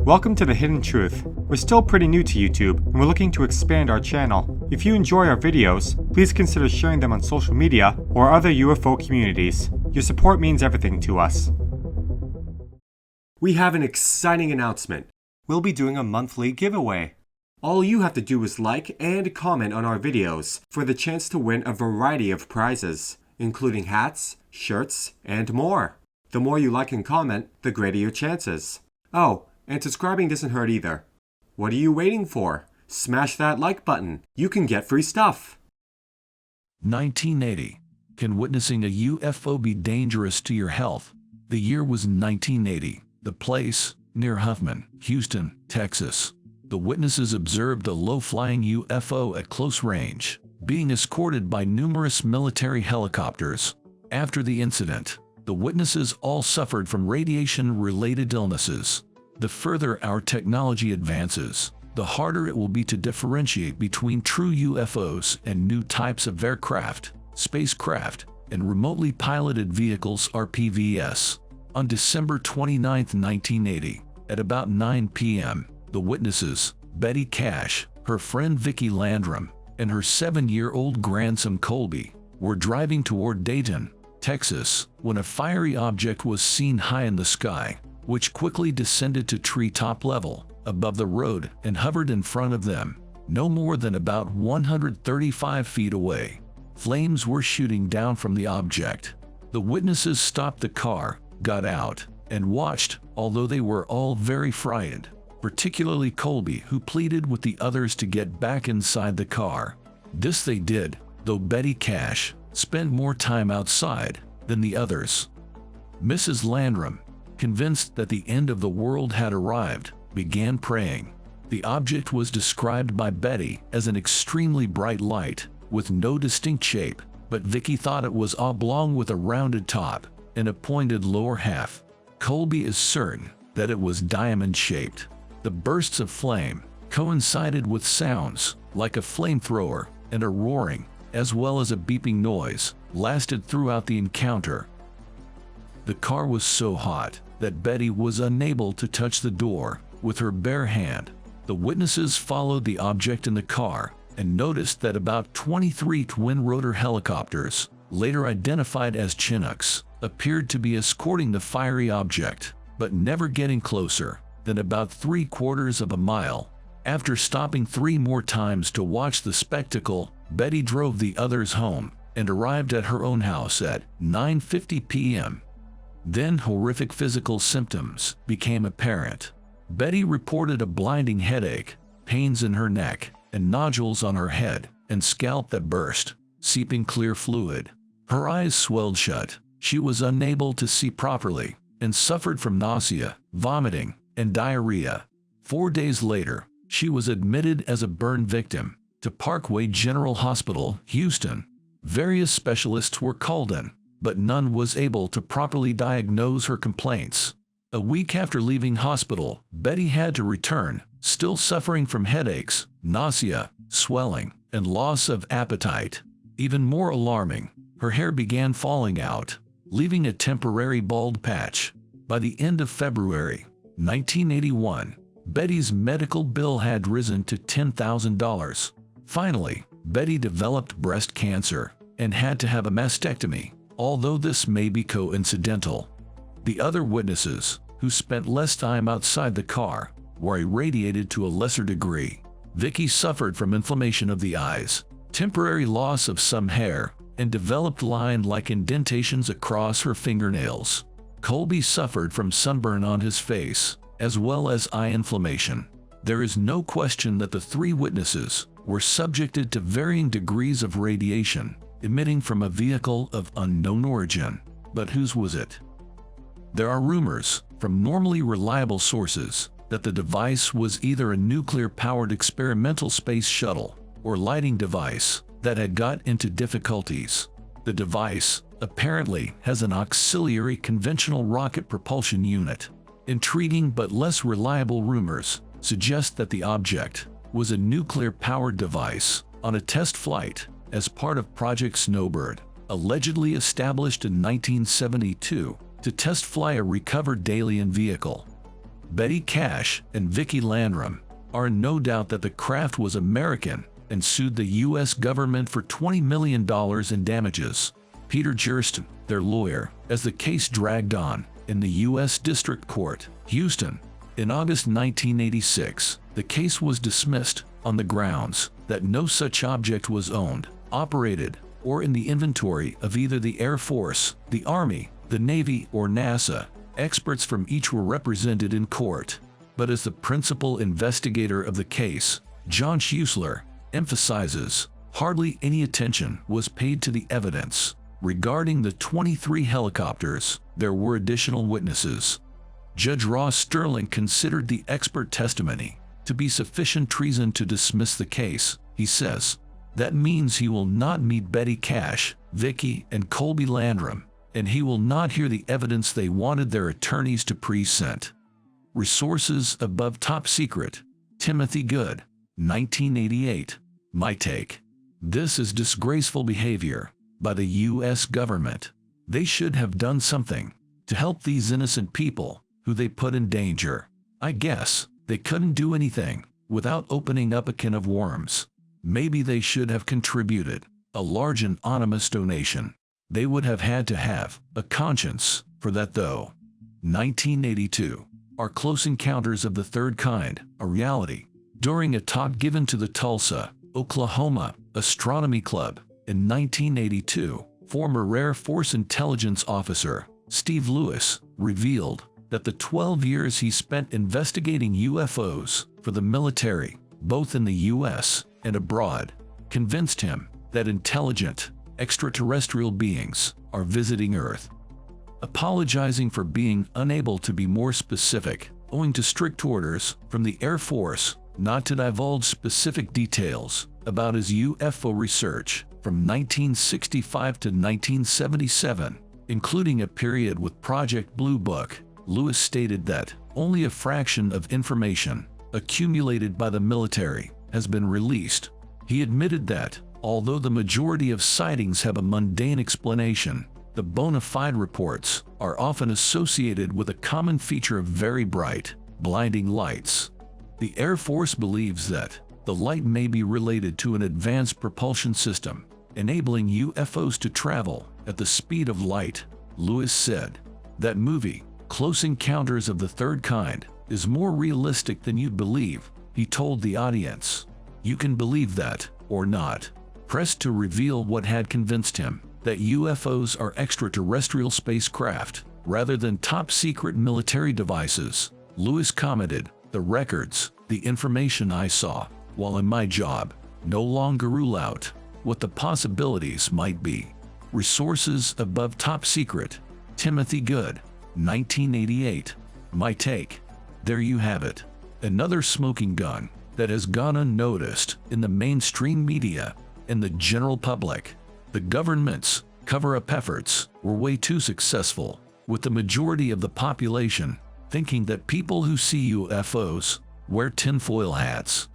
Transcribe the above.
Welcome to The Hidden Truth. We're still pretty new to YouTube, and we're looking to expand our channel. If you enjoy our videos, please consider sharing them on social media or other UFO communities. Your support means everything to us. We have an exciting announcement. We'll be doing a monthly giveaway. All you have to do is like and comment on our videos for the chance to win a variety of prizes, including hats, shirts, and more. The more you like and comment, the greater your chances. Oh, and subscribing doesn't hurt either. What are you waiting for? Smash that like button. You can get free stuff. 1980. Can witnessing a UFO be dangerous to your health? The year was 1980. The place, near Huffman, Houston, Texas. The witnesses observed a low-flying UFO at close range, being escorted by numerous military helicopters. After the incident, the witnesses all suffered from radiation-related illnesses. The further our technology advances, the harder it will be to differentiate between true UFOs and new types of aircraft, spacecraft, and remotely piloted vehicles (RPVs). On December 29, 1980, at about 9 p.m., the witnesses, Betty Cash, her friend Vicki Landrum, and her 7-year-old grandson Colby, were driving toward Dayton, Texas, when a fiery object was seen high in the sky, which quickly descended to treetop level, above the road, and hovered in front of them, no more than about 135 feet away. Flames were shooting down from the object. The witnesses stopped the car, got out, and watched, although they were all very frightened, particularly Colby, who pleaded with the others to get back inside the car. This they did, though Betty Cash spent more time outside than the others. Mrs. Landrum, convinced that the end of the world had arrived, began praying. The object was described by Betty as an extremely bright light, with no distinct shape, but Vicki thought it was oblong with a rounded top and a pointed lower half. Colby is certain that it was diamond-shaped. The bursts of flame coincided with sounds like a flamethrower and a roaring, as well as a beeping noise, lasted throughout the encounter. The car was so hot that Betty was unable to touch the door with her bare hand. The witnesses followed the object in the car and noticed that about 23 twin-rotor helicopters, later identified as Chinooks, appeared to be escorting the fiery object, but never getting closer than about 3/4 of a mile. After stopping 3 more times to watch the spectacle, Betty drove the others home and arrived at her own house at 9:50 p.m. Then horrific physical symptoms became apparent. Betty reported a blinding headache, pains in her neck, and nodules on her head and scalp that burst, seeping clear fluid. Her eyes swelled shut. She was unable to see properly and suffered from nausea, vomiting, and diarrhea. 4 days later, she was admitted as a burn victim to Parkway General Hospital, Houston. Various specialists were called in, but none was able to properly diagnose her complaints. A week after leaving hospital, Betty had to return, still suffering from headaches, nausea, swelling, and loss of appetite. Even more alarming, her hair began falling out, leaving a temporary bald patch. By the end of February 1981, Betty's medical bill had risen to $10,000. Finally, Betty developed breast cancer and had to have a mastectomy, although this may be coincidental. The other witnesses, who spent less time outside the car, were irradiated to a lesser degree. Vicki suffered from inflammation of the eyes, temporary loss of some hair, and developed line-like indentations across her fingernails. Colby suffered from sunburn on his face, as well as eye inflammation. There is no question that the 3 witnesses were subjected to varying degrees of radiation, emitting from a vehicle of unknown origin. But whose was it? There are rumors, from normally reliable sources, that the device was either a nuclear-powered experimental space shuttle or lighting device that had got into difficulties. The device, apparently, has an auxiliary conventional rocket propulsion unit. Intriguing but less reliable rumors suggest that the object was a nuclear-powered device on a test flight as part of Project Snowbird, allegedly established in 1972 to test fly a recovered alien vehicle. Betty Cash and Vicki Landrum are in no doubt that the craft was American and sued the U.S. government for $20 million in damages. Peter Jurston, their lawyer, as the case dragged on in the U.S. District Court, Houston. In August 1986, the case was dismissed on the grounds that no such object was owned, operated, or in the inventory of either the Air Force, the Army, the Navy, or NASA. Experts from each were represented in court. But as the principal investigator of the case, John Schuessler, emphasizes, hardly any attention was paid to the evidence. Regarding the 23 helicopters, there were additional witnesses. Judge Ross Sterling considered the expert testimony to be sufficient reason to dismiss the case. He says, that means he will not meet Betty Cash, Vicki, and Colby Landrum, and he will not hear the evidence they wanted their attorneys to present. Resources above top secret. Timothy Good, 1988. My take. This is disgraceful behavior by the U.S. government. They should have done something to help these innocent people who they put in danger. I guess they couldn't do anything without opening up a can of worms. Maybe they should have contributed a large anonymous donation. They would have had to have a conscience for that though. 1982. Our Close Encounters of the Third Kind, a reality. During a talk given to the Tulsa, Oklahoma Astronomy Club in 1982, former Air Force intelligence officer Steve Lewis revealed that the 12 years he spent investigating UFOs for the military, both in the U.S. and abroad, convinced him that intelligent, extraterrestrial beings are visiting Earth. Apologizing for being unable to be more specific, owing to strict orders from the Air Force not to divulge specific details about his UFO research from 1965 to 1977, including a period with Project Blue Book, Lewis stated that only a fraction of information accumulated by the military has been released. He admitted that, although the majority of sightings have a mundane explanation, the bona fide reports are often associated with a common feature of very bright, blinding lights. The Air Force believes that the light may be related to an advanced propulsion system, enabling UFOs to travel at the speed of light. Lewis said, that movie, Close Encounters of the Third Kind, is more realistic than you'd believe, he told the audience. You can believe that, or not. Pressed to reveal what had convinced him that UFOs are extraterrestrial spacecraft, rather than top-secret military devices, Lewis commented, the records, the information I saw, while in my job, no longer rule out what the possibilities might be. Resources above top secret. Timothy Good, 1988. My take. There you have it. Another smoking gun that has gone unnoticed in the mainstream media and the general public. The government's cover-up efforts were way too successful, with the majority of the population thinking that people who see UFOs wear tinfoil hats.